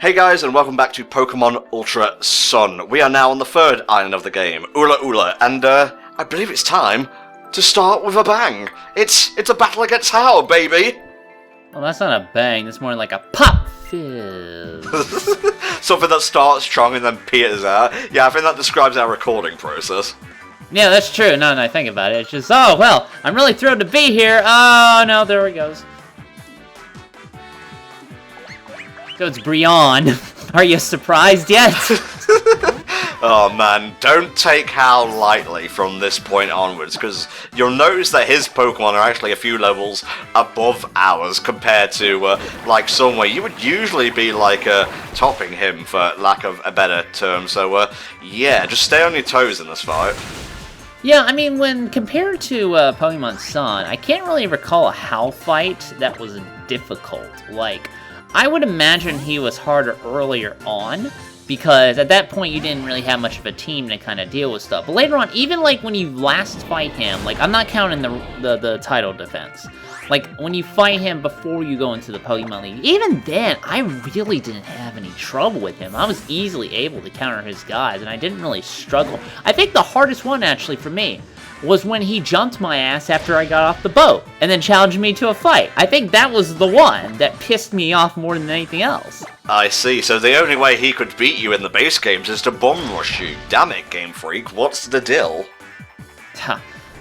Hey guys, and welcome back to Pokemon Ultra Sun. We are now on the third island of the game, Ula Ula, and I believe it's time to start with a bang. It's a battle against Hao, baby! Well, that's not a bang, that's more like a pop fizz. Something that starts strong and then peters out. Yeah, I think that describes our recording process. Yeah, that's true, now that I think about it. It's just, oh, well, I'm really thrilled to be here. Oh, no, there he goes. So it's Brian. Are you surprised yet? Oh man, don't take Hal lightly from this point onwards, because you'll notice that his Pokemon are actually a few levels above ours compared to, like, somewhere you would usually be, like, topping him, for lack of a better term. So, yeah, just stay on your toes in this fight. Yeah, I mean, when compared to Pokemon Sun, I can't really recall a Hal fight that was difficult. Like, I would imagine he was harder earlier on, because at that point you didn't really have much of a team to kind of deal with stuff. But later on, even like when you last fight him, like I'm not counting the title defense. Like when you fight him before you go into the Pokemon League, even then I really didn't have any trouble with him. I was easily able to counter his guys, and I didn't really struggle. I think the hardest one actually for me was when he jumped my ass after I got off the boat, and then challenged me to a fight. I think that was the one that pissed me off more than anything else. I see, so the only way he could beat you in the base games is to bomb rush you. Damn it, Game Freak, what's the deal?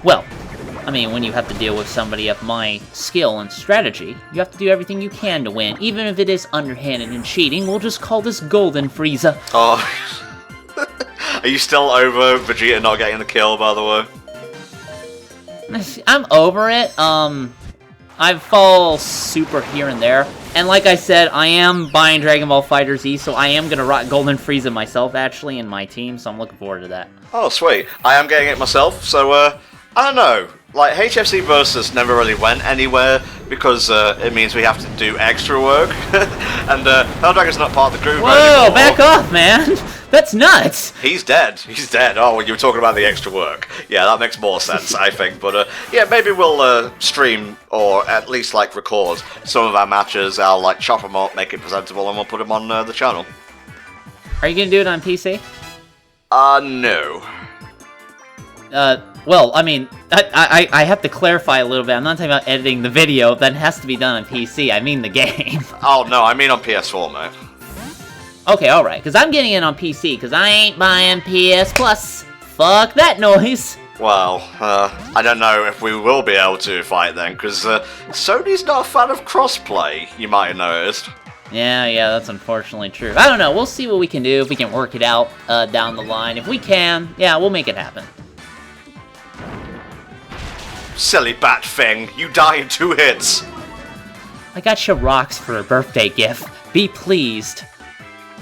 Well, I mean, when you have to deal with somebody of my skill and strategy, you have to do everything you can to win, even if it is underhanded and cheating. We'll just call this Golden Frieza. Oh, are you still over Vegeta not getting the kill, by the way? I'm over it. I fall super here and there. And like I said, I am buying Dragon Ball FighterZ, so I am going to rock Golden Frieza myself, actually, in my team, so I'm looking forward to that. Oh, sweet. I am getting it myself, so, I don't know. Like, HFC Versus never really went anywhere, because it means we have to do extra work. And Helldragon's not part of the group anymore. Whoa, back off, man! That's nuts! He's dead. He's dead. Oh, well, you were talking about the extra work. Yeah, that makes more sense, I think. But, yeah, maybe we'll stream, or at least, like, record some of our matches. I'll, like, chop them up, make it presentable, and we'll put them on the channel. Are you gonna do it on PC? No. Well, I mean, I have to clarify a little bit. I'm not talking about editing the video. That has to be done on PC. I mean the game. Oh, no, I mean on PS4, mate. Okay, alright, because I'm getting it on PC, because I ain't buying PS Plus. Fuck that noise. Well, I don't know if we will be able to fight then, because Sony's not a fan of crossplay, you might have noticed. Yeah, that's unfortunately true. I don't know, we'll see what we can do, if we can work it out down the line. If we can, yeah, we'll make it happen. Silly bat thing, you die in 2 hits. I got you rocks for a birthday gift. Be pleased.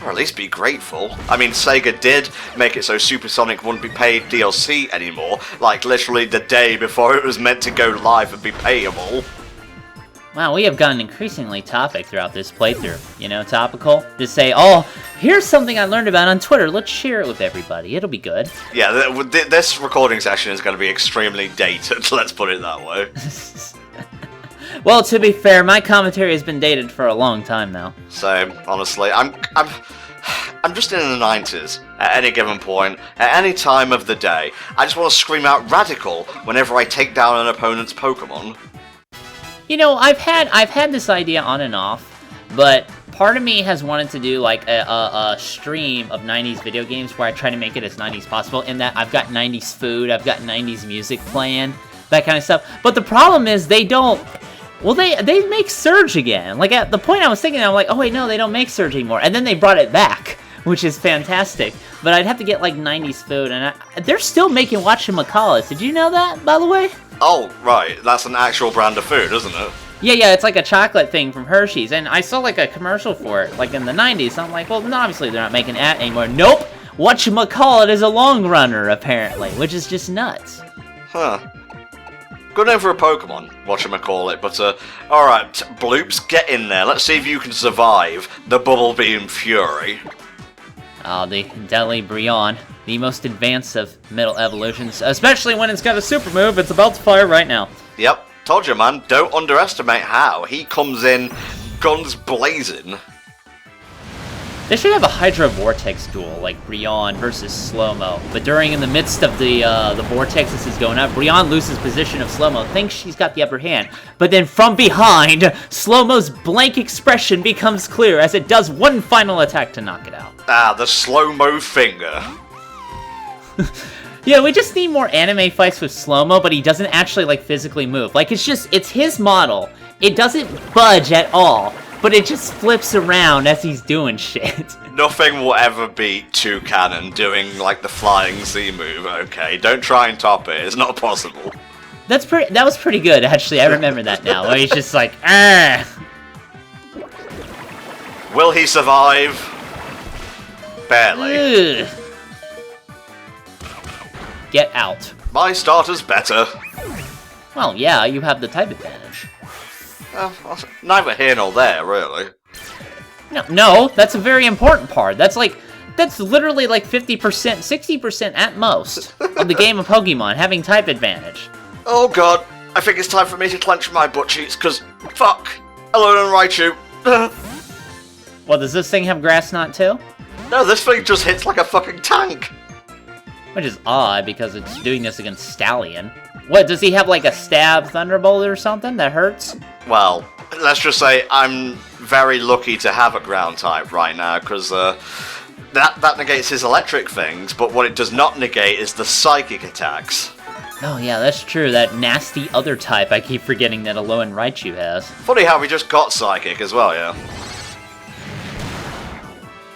Or at least be grateful. I mean, Sega did make it so Supersonic wouldn't be paid DLC anymore, like literally the day before it was meant to go live and be payable. Wow, we have gotten increasingly topic throughout this playthrough. You know, topical? Just say, oh, here's something I learned about on Twitter, let's share it with everybody, it'll be good. Yeah, this recording session is going to be extremely dated, let's put it that way. Well, to be fair, my commentary has been dated for a long time now. Same, honestly. I'm just in the 90s at any given point, at any time of the day. I just want to scream out radical whenever I take down an opponent's Pokemon. You know, I've had this idea on and off, but part of me has wanted to do like a stream of 90s video games where I try to make it as 90s possible, in that I've got 90s food, I've got 90s music playing, that kind of stuff. But the problem is they don't. Well, they make Surge again. Like, at the point I was thinking, I'm like, oh wait, no, they don't make Surge anymore. And then they brought it back, which is fantastic. But I'd have to get, like, 90s food, and they're still making whatchamacallit. Did you know that, by the way? Oh, right. That's an actual brand of food, isn't it? Yeah, it's like a chocolate thing from Hershey's. And I saw, like, a commercial for it, like, in the 90s. So I'm like, well, obviously they're not making that anymore. Nope! Whatchamacallit is a long runner, apparently, which is just nuts. Huh. Good name for a Pokemon, whatchamacallit, but, alright, Bloops, get in there. Let's see if you can survive the Bubble Beam Fury. Oh, the deadly Brion, the most advanced of middle evolutions, especially when it's got a super move. It's about to fire right now. Yep, told you, man, don't underestimate Hao. He comes in guns blazing. They should have a Hydro Vortex duel, like Brion versus Slow-Mo. But in the midst of the Vortex this is going up, Brion loses position of Slow-Mo, thinks she's got the upper hand. But then from behind, Slow-Mo's blank expression becomes clear as it does one final attack to knock it out. Ah, the Slow-Mo finger. Yeah, we just need more anime fights with Slow-Mo, but he doesn't actually, like, physically move. Like, it's his model. It doesn't budge at all. But it just flips around as he's doing shit. Nothing will ever beat Toucanon doing, like, the flying Z move, okay? Don't try and top it, it's not possible. That was pretty good, actually, I remember that now, where he's just like, ah! Will he survive? Barely. Ugh. Get out. My starter's better. Well, yeah, you have the type advantage. Neither here nor there, really. No, that's a very important part. That's literally like 50%, 60% at most of the game of Pokemon having type advantage. Oh god, I think it's time for me to clench my butt cheeks, cause fuck, Alolan Raichu. Well, does this thing have Grass Knot too? No, this thing just hits like a fucking tank. Which is odd, because it's doing this against Stallion. What, does he have like a Stab Thunderbolt or something that hurts? Well, let's just say I'm very lucky to have a ground type right now, because that negates his electric things, but what it does not negate is the psychic attacks. Oh yeah, that's true, that nasty other type I keep forgetting that Alolan Raichu has. Funny how we just got psychic as well, yeah.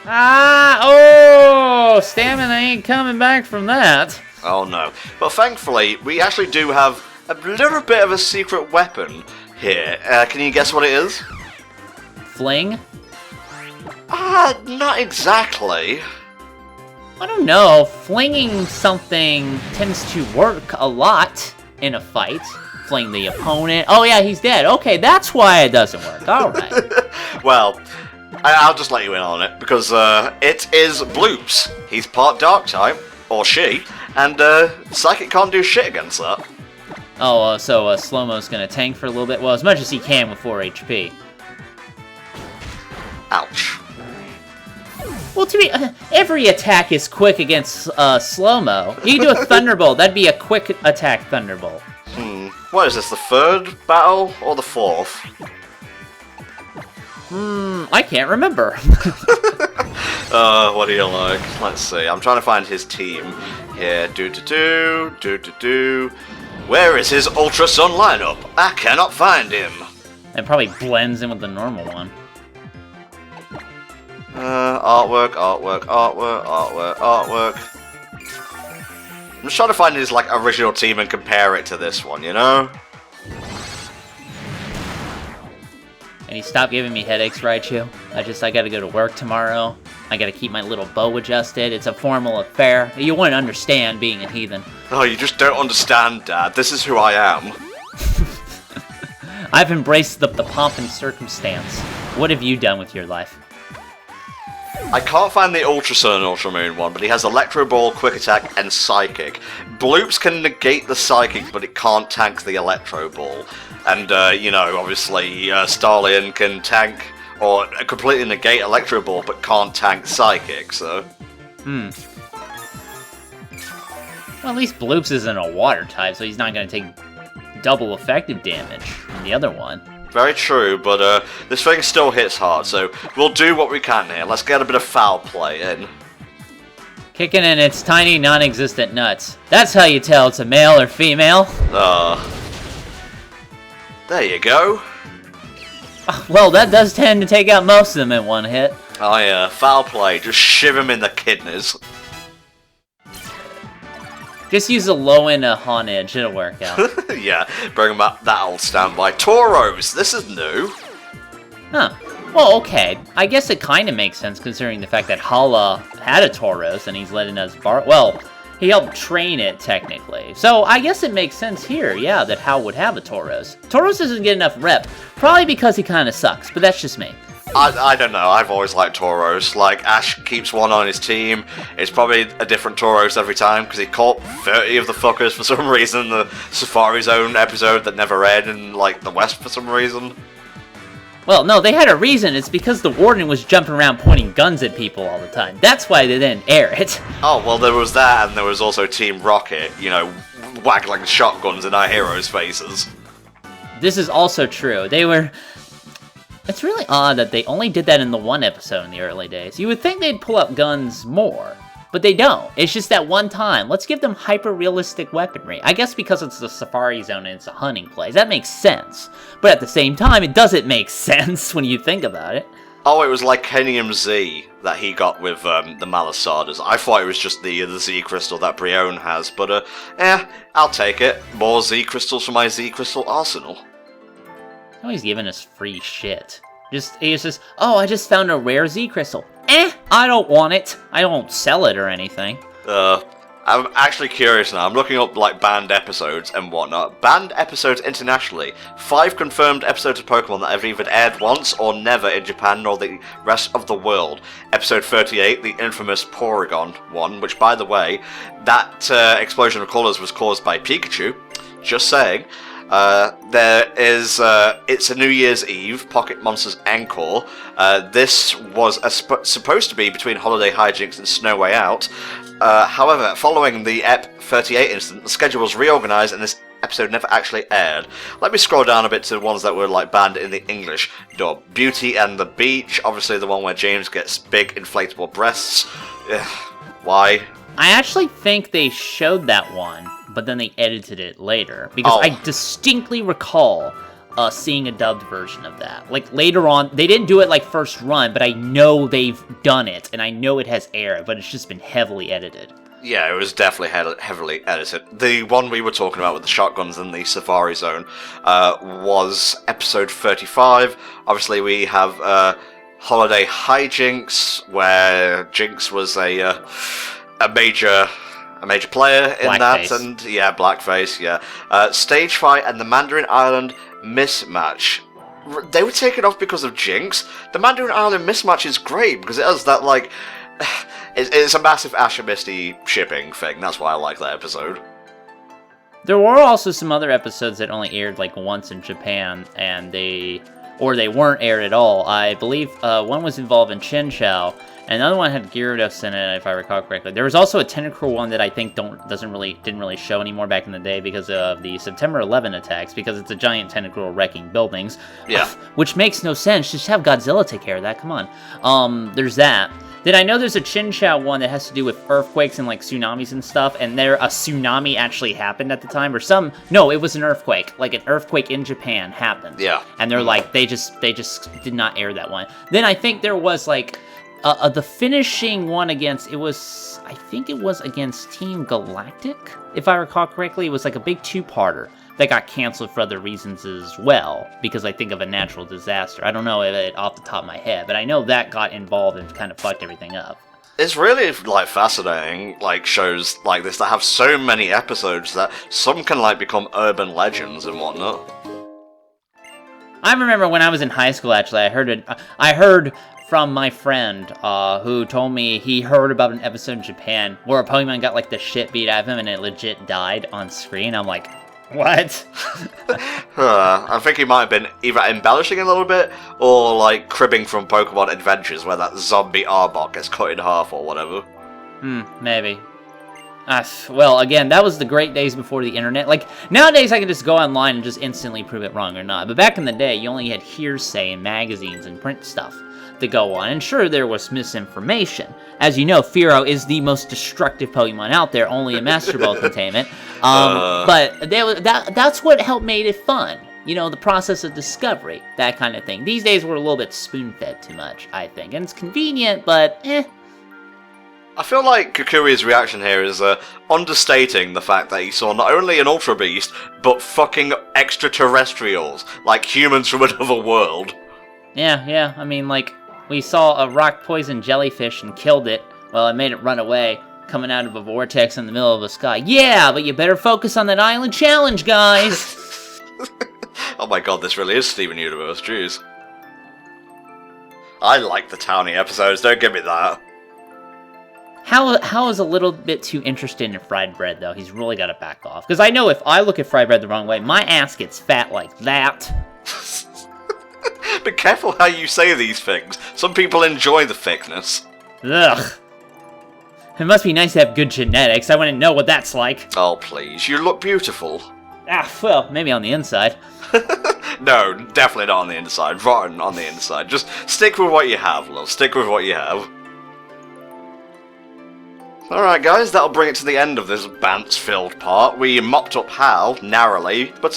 Ah, oh, stamina ain't coming back from that. Oh no. But thankfully, we actually do have a little bit of a secret weapon here. Can you guess what it is? Fling? Not exactly. I don't know, flinging something tends to work a lot in a fight. Fling the opponent. Oh yeah, he's dead. Okay, that's why it doesn't work. Alright. Well, I'll just let you in on it, because it is Bloops. He's part Dark type, or she, and Psychic can't do shit against that. Oh, so Slow-Mo's gonna tank for a little bit? Well, as much as he can with 4 HP. Ouch. Well, to be every attack is quick against Slow-Mo. You can do a Thunderbolt. That'd be a quick attack Thunderbolt. What is this, the third battle, or the fourth? I can't remember. What do you like? Let's see. I'm trying to find his team here. Where is his Ultra Sun lineup? I cannot find him. It probably blends in with the normal one. Artwork. I'm just trying to find his, like, original team and compare it to this one, you know? And he stopped giving me headaches, Raichu. I gotta go to work tomorrow. I gotta keep my little bow adjusted. It's a formal affair. You wouldn't understand being a heathen. Oh, you just don't understand, Dad. This is who I am. I've embraced the pomp and circumstance. What have you done with your life? I can't find the Ultra Sun and Ultra Moon one, but he has Electro Ball, Quick Attack, and Psychic. Bloops can negate the Psychic, but it can't tank the Electro Ball. And, you know, obviously, Starlion can tank, or completely negate Electro Ball, but can't tank Psychic, so... Well, at least Bloops isn't a water type, so he's not gonna take double effective damage from the other one. Very true, but this thing still hits hard, so we'll do what we can here. Let's get a bit of foul play in. Kicking in its tiny, non-existent nuts. That's how you tell it's a male or female. There you go. Well, that does tend to take out most of them in one hit. Oh yeah, foul play. Just shiv him in the kidneys. Just use a low-end Hawn Edge, it'll work out. Yeah, bring him up that old standby. Tauros, this is new. Huh. Well, okay. I guess it kind of makes sense considering the fact that Hala had a Tauros and he's letting us borrow. Well, he helped train it technically. So I guess it makes sense here, yeah, that Hal would have a Tauros. Tauros doesn't get enough rep, probably because he kind of sucks, but that's just me. I don't know, I've always liked Tauros. Like, Ash keeps one on his team. It's probably a different Tauros every time, because he caught 30 of the fuckers for some reason in the Safari Zone episode that never aired in, like, the West for some reason. Well, no, they had a reason. It's because the warden was jumping around pointing guns at people all the time. That's why they didn't air it. Oh, well, there was that, and there was also Team Rocket, you know, waggling shotguns in our heroes' faces. This is also true. It's really odd that they only did that in the one episode in the early days. You would think they'd pull up guns more, but they don't. It's just that one time. Let's give them hyper-realistic weaponry. I guess because it's the Safari Zone and it's a hunting place. That makes sense. But at the same time, it doesn't make sense when you think about it. Oh, it was like Kenium Z that he got with the Malasadas. I thought it was just the Z Crystal that Brion has, but I'll take it. More Z Crystals for my Z Crystal arsenal. Oh, he's giving us free shit. He's just, oh, I just found a rare Z Crystal. I don't want it. I don't sell it or anything. I'm actually curious now. I'm looking up, like, banned episodes and whatnot. Banned episodes internationally. 5 confirmed episodes of Pokemon that have either aired once or never in Japan nor the rest of the world. Episode 38, the infamous Porygon one, which, by the way, that explosion of colours was caused by Pikachu. Just saying. There is, it's a New Year's Eve, Pocket Monsters Encore. This was supposed to be between Holiday Hijinks and Snow Way Out. However, following the Ep 38 incident, the schedule was reorganised and this episode never actually aired. Let me scroll down a bit to the ones that were like banned in the English dub. Beauty and the Beach, obviously the one where James gets big inflatable breasts. Why? I actually think they showed that one, but then they edited it later. Because I distinctly recall seeing a dubbed version of that. Like, later on, they didn't do it like first run, but I know they've done it, and I know it has aired, but it's just been heavily edited. Yeah, it was definitely heavily edited. The one we were talking about with the shotguns in the Safari Zone was episode 35. Obviously, we have Holiday Hijinks, where Jinx was a major player in Blackface. that, and yeah, blackface, yeah. Stage Fight and the Mandarin Island Mismatch. They were taken off because of Jinx. The Mandarin Island Mismatch is great because it has that, like, it's a massive Asher Misty shipping thing. That's why I like that episode. There were also some other episodes that only aired like once in Japan, and they weren't aired at all. I believe one was involved in Chen Chao, and another one had Gyarados in it, if I recall correctly. There was also a Tentacruel one that I think didn't really show anymore back in the day because of the September 11 attacks, because it's a giant Tentacruel wrecking buildings. Yeah. Which makes no sense. Just have Godzilla take care of that. Come on. There's that. Then I know there's a Chen Chao one that has to do with earthquakes and like tsunamis and stuff, and a tsunami actually happened at the time, no, it was an earthquake. Like an earthquake in Japan happened. Yeah. And they're like, they just did not air that one. Then I think there was like the finishing one against Team Galactic, if I recall correctly. It was like a big 2-parter that got canceled for other reasons as well, because I think of a natural disaster. I don't know it off the top of my head, but I know that got involved and kind of fucked everything up. It's really, like, fascinating, like, shows like this that have so many episodes that some can, like, become urban legends and whatnot. I remember when I was in high school, actually, I heard from my friend who told me he heard about an episode in Japan where a Pokemon got, like, the shit beat out of him and it legit died on screen. I'm like, what? I think he might have been either embellishing a little bit or, like, cribbing from Pokemon Adventures where that zombie Arbok gets cut in half or whatever. Maybe. Well, again, that was the great days before the internet. Like, nowadays I can just go online and just instantly prove it wrong or not. But back in the day, you only had hearsay in magazines and print stuff to go on. And sure, there was misinformation. As you know, Fearow is the most destructive Pokemon out there, only a Master Ball containment. But that's what helped made it fun. You know, the process of discovery, that kind of thing. These days we're a little bit spoon-fed too much, I think. And it's convenient, but I feel like Kukuri's reaction here is understating the fact that he saw not only an Ultra Beast, but fucking extraterrestrials, like humans from another world. Yeah, I mean, like, we saw a rock-poisoned jellyfish and killed it. Well, it made it run away, coming out of a vortex in the middle of the sky. Yeah, but you better focus on that island challenge, guys! Oh my god, this really is Steven Universe, jeez. I like the Townie episodes, don't give me that. Hal is a little bit too interested in fried bread, though. He's really got to back off. Because I know if I look at fried bread the wrong way, my ass gets fat like that. Be careful how you say these things. Some people enjoy the thickness. Ugh. It must be nice to have good genetics. I wouldn't know what that's like. Oh, please. You look beautiful. Ah, well, maybe on the inside. No, definitely not on the inside. Rotten on the inside. Just stick with what you have, love. Stick with what you have. Alright guys, that'll bring it to the end of this bounce-filled part. We mopped up Hal, narrowly, but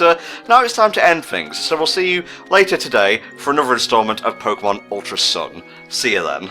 now it's time to end things. So we'll see you later today for another installment of Pokemon Ultra Sun. See you then.